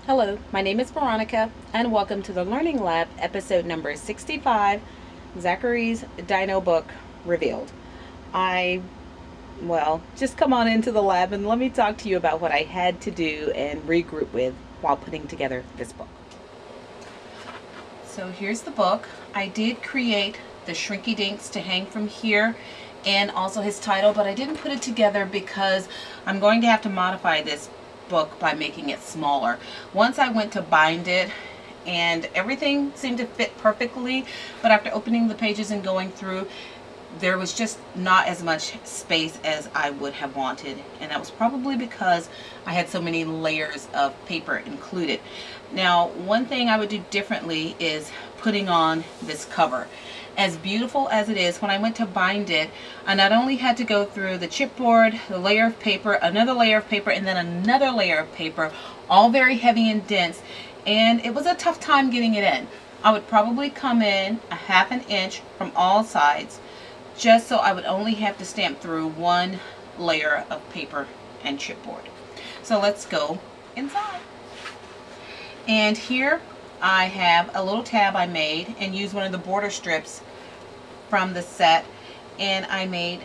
Hello, my name is Veronica, and welcome to the Learning Lab, episode number 65, Zachary's Dino book revealed. Just come on into the lab and let me talk to you about what I had to do and regroup with while putting together this book. So here's the book. I did create the Shrinky Dinks to hang from here and also his title, but I didn't put it together because I'm going to have to modify this book by making it smaller. Once I went to bind it and everything seemed to fit perfectly, but after opening the pages and going through, there was just not as much space as I would have wanted, and that was probably because I had so many layers of paper included. Now, one thing I would do differently is putting on this cover. As beautiful as it is, when I went to bind it, I not only had to go through the chipboard, the layer of paper, another layer of paper, and then another layer of paper, all very heavy and dense, and it was a tough time getting it in. I would probably come in a half an inch from all sides, just so I would only have to stamp through one layer of paper and chipboard. So let's go inside. And here I have a little tab I made and used one of the border strips from the set, and I made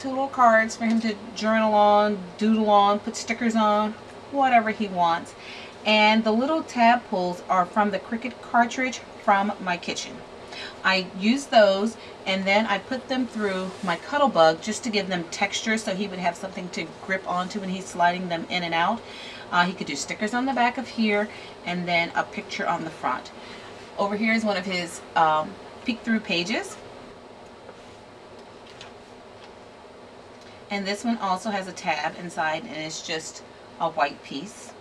two little cards for him to journal on, doodle on, put stickers on, whatever he wants. And the little tab pulls are from the Cricut cartridge from my kitchen. I used those, and then I put them through my Cuttlebug just to give them texture so he would have something to grip onto when he's sliding them in and out. He could do stickers on the back of here and then a picture on the front. Over here is one of his peek through pages. And this one also has a tab inside, and it's just a white piece.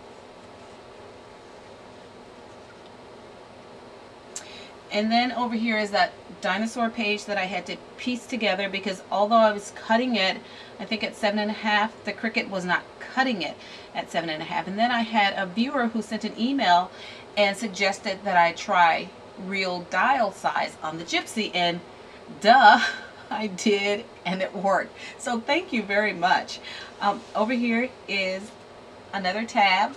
And then over here is that dinosaur page that I had to piece together because although I was cutting it, I think at 7.5, the Cricut was not cutting it at 7.5. And then I had a viewer who sent an email and suggested that I try real dial size on the Gypsy, and duh, I did, and it worked. So thank you very much. Over here is another tab.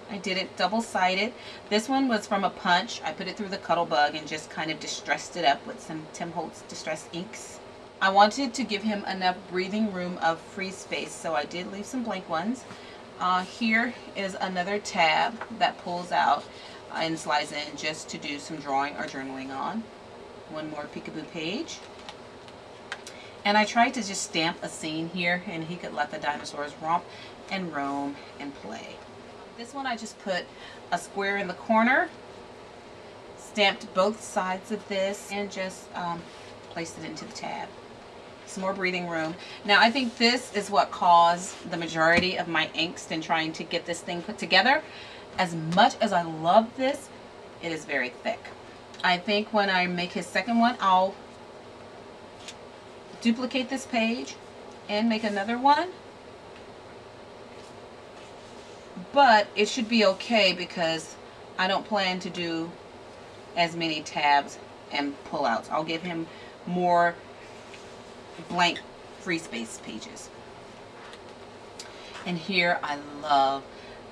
I did it double-sided. This one was from a punch. I put it through the Cuttlebug and just kind of distressed it up with some Tim Holtz Distress inks. I wanted to give him enough breathing room of free space, so I did leave some blank ones. Here is another tab that pulls out and slides in just to do some drawing or journaling on. One more peekaboo page. And I tried to just stamp a scene here, and he could let the dinosaurs romp and roam and play. This one I just put a square in the corner, stamped both sides of this, and just placed it into the tab. Some more breathing room. Now I think this is what caused the majority of my angst in trying to get this thing put together. As much as I love this, it is very thick. I think when I make his second one, I'll duplicate this page and make another one. But it should be okay because I don't plan to do as many tabs and pullouts. I'll give him more blank free space pages. And here I love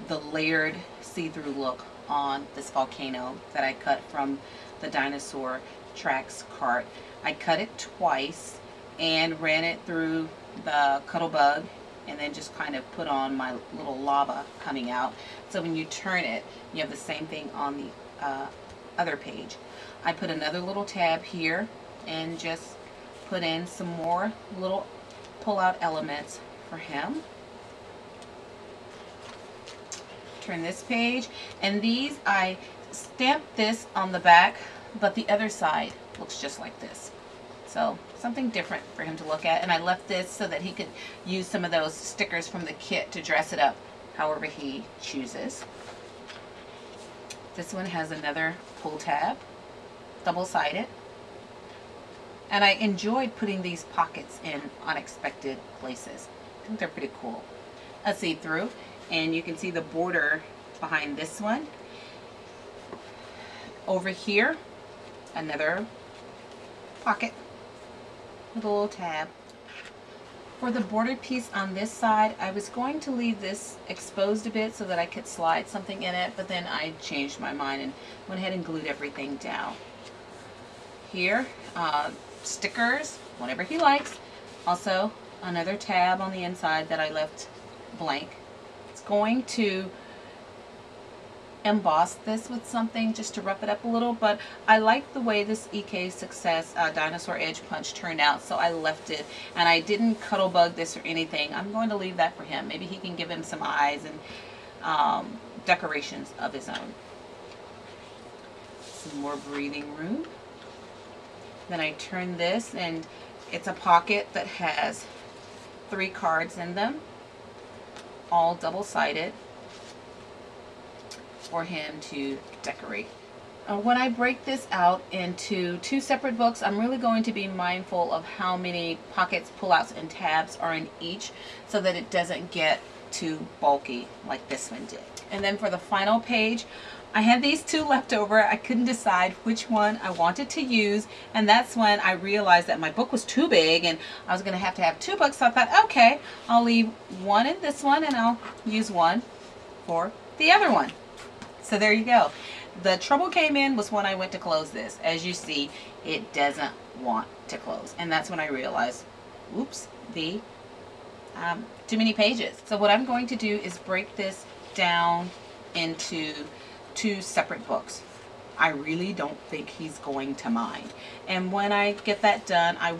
the layered see-through look on this volcano that I cut from the Dinosaur Tracks cart. I cut it twice and ran it through the Cuttlebug and then just kind of put on my little lava coming out. So when you turn it, you have the same thing on the other page. I put another little tab here and just put in some more little pull-out elements for him. Turn this page, and these I stamped this on the back, but the other side looks just like this. So something different for him to look at, and I left this so that he could use some of those stickers from the kit to dress it up however he chooses. This one has another pull tab, double-sided, and I enjoyed putting these pockets in unexpected places. I think they're pretty cool. A see-through, and you can see the border behind this one. Over here, another pocket with a little tab. For the bordered piece on this side, I was going to leave this exposed a bit so that I could slide something in it, but then I changed my mind and went ahead and glued everything down. Here, stickers, whatever he likes. Also, another tab on the inside that I left blank. It's going to emboss this with something just to rough it up a little, but I like the way this EK Success Dinosaur Edge Punch turned out, so I left it, and I didn't cuddle bug this or anything. I'm going to leave that for him. Maybe he can give him some eyes and decorations of his own. Some more breathing room. Then I turn this, and it's a pocket that has 3 cards in them, all double-sided, for him to decorate. When I break this out into 2 separate books, I'm really going to be mindful of how many pockets, pullouts, and tabs are in each so that it doesn't get too bulky like this one did. And then for the final page, I had these 2 left over. I couldn't decide which one I wanted to use, and that's when I realized that my book was too big and I was going to have 2 books. So I thought, okay, I'll leave one in this one and I'll use one for the other one. So there you go. The trouble came in was when I went to close this. As you see, it doesn't want to close. And that's when I realized, oops, too many pages. So what I'm going to do is break this down into 2 separate books. I really don't think he's going to mind. And when I get that done, I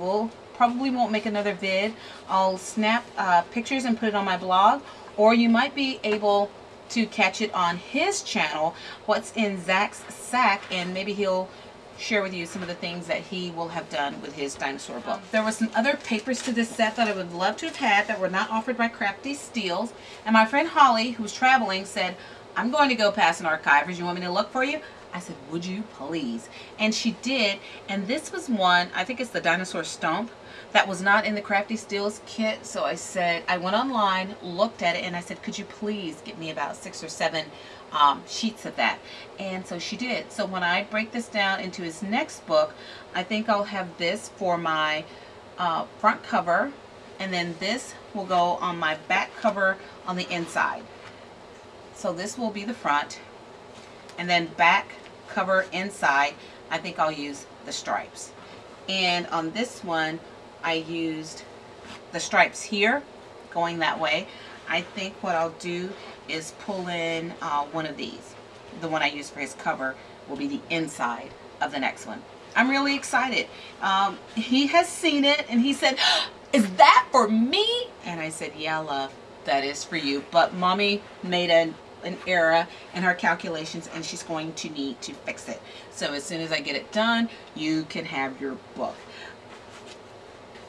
probably won't make another vid. I'll snap pictures and put it on my blog, or you might be able to catch it on his channel, What's in Zach's Sack, and maybe he'll share with you some of the things that he will have done with his dinosaur book. There were some other papers to this set that I would love to have had that were not offered by Crafty Steels, and my friend Holly, who's traveling, said, I'm going to go past an archiver's. You want me to look for you? I said, would you please? And she did, and this was one, I think it's the Dinosaur Stomp, that was not in the Crafty Steels kit. So I said, I went online, looked at it, and I said, could you please get me about 6 or 7 sheets of that? And so she did. So when I break this down into his next book, I think I'll have this for my front cover, and then this will go on my back cover on the inside. So this will be the front, and then back cover inside, I think I'll use the stripes. And on this one, I used the stripes here going that way. I think what I'll do is pull in one of these. The one I use for his cover will be the inside of the next one. I'm really excited. He has seen it and he said, is that for me? And I said, yeah, love, that is for you. But mommy made an error in her calculations and she's going to need to fix it. So as soon as I get it done, you can have your book.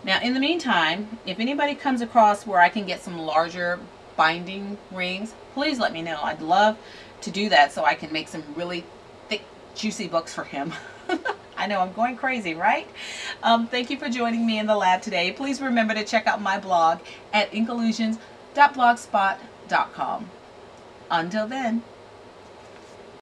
Now, in the meantime, if anybody comes across where I can get some larger binding rings, please let me know. I'd love to do that so I can make some really thick, juicy books for him. I know I'm going crazy, right? Thank you for joining me in the lab today. Please remember to check out my blog at inkollusions.blogspot.com. Until then.